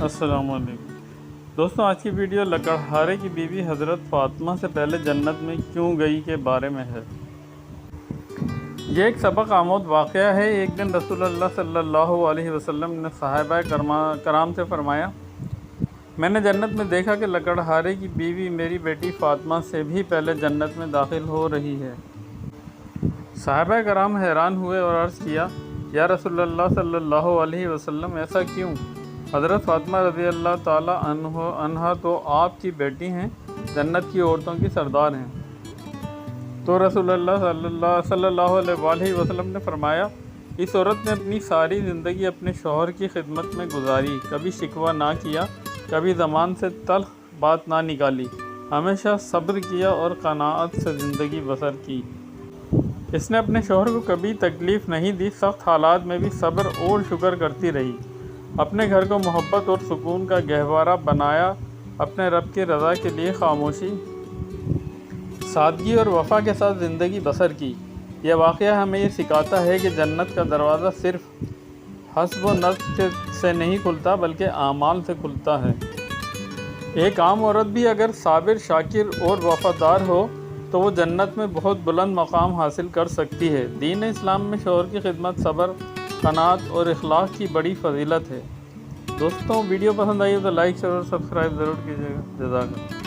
السلام علیکم دوستوں، آج کی ویڈیو لکڑہارے کی بیوی حضرت فاطمہ سے پہلے جنت میں کیوں گئی کے بارے میں ہے۔ یہ ایک سبق آموز واقعہ ہے۔ ایک دن رسول اللہ صلی اللہ علیہ وسلم نے صحابہ کرام سے فرمایا، میں نے جنت میں دیکھا کہ لکڑہارے کی بیوی میری بیٹی فاطمہ سے بھی پہلے جنت میں داخل ہو رہی ہے۔ صحابہ کرام حیران ہوئے اور عرض کیا، یا رسول اللہ صلی اللہ علیہ وسلم، ایسا کیوں؟ حضرت فاطمہ رضی اللہ تعالی عنہا تو آپ کی بیٹی ہیں، جنت کی عورتوں کی سردار ہیں۔ تو رسول اللہ صلی اللہ علیہ وسلم نے فرمایا، اس عورت نے اپنی ساری زندگی اپنے شوہر کی خدمت میں گزاری، کبھی شکوہ نہ کیا، کبھی زبان سے تلخ بات نہ نکالی، ہمیشہ صبر کیا اور قناعت سے زندگی بسر کی۔ اس نے اپنے شوہر کو کبھی تکلیف نہیں دی، سخت حالات میں بھی صبر اور شکر کرتی رہی، اپنے گھر کو محبت اور سکون کا گہوارہ بنایا، اپنے رب کی رضا کے لیے خاموشی، سادگی اور وفا کے ساتھ زندگی بسر کی۔ یہ واقعہ ہمیں یہ سکھاتا ہے کہ جنت کا دروازہ صرف حسب و نسب سے نہیں کھلتا بلکہ اعمال سے کھلتا ہے۔ ایک عام عورت بھی اگر صابر، شاکر اور وفادار ہو تو وہ جنت میں بہت بلند مقام حاصل کر سکتی ہے۔ دین اسلام میں شوہر کی خدمت، صبر، قناعت اور اخلاص کی بڑی فضیلت ہے۔ دوستوں، ویڈیو پسند آئی تو لائک، شیئر اور سبسکرائب ضرور کیجیے گا۔ جزاک اللہ۔